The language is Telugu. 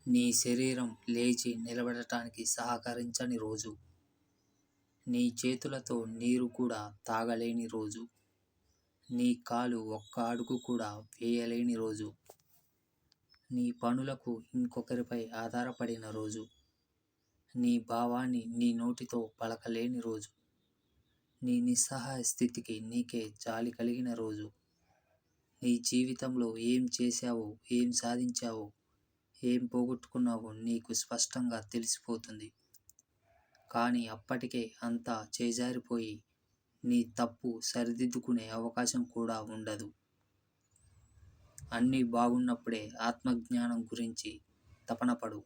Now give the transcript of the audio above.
నీ శరీరం లేచి నిలబడటానికి సహకరించని రోజు, నీ చేతులతో నీరు కూడా తాగలేని రోజు, నీ కాలు ఒక్క అడుగు కూడా వేయలేని రోజు, నీ పనులకు ఇంకొకరిపై ఆధారపడిన రోజు, నీ భావాన్ని నీ నోటితో పలకలేని రోజు, నీ నిస్సహాయ స్థితికి నీకే జాలి కలిగిన రోజు, నీ జీవితంలో ఏం చేశావో, ఏం సాధించావో, ఏం పోగొట్టుకున్నావో నీకు స్పష్టంగా తెలిసిపోతుంది. కానీ అప్పటికే అంతా చేజారిపోయి నీ తప్పు సరిదిద్దుకునే అవకాశం కూడా ఉండదు. అన్నీ బాగున్నప్పుడే ఆత్మజ్ఞానం గురించి తపనపడు.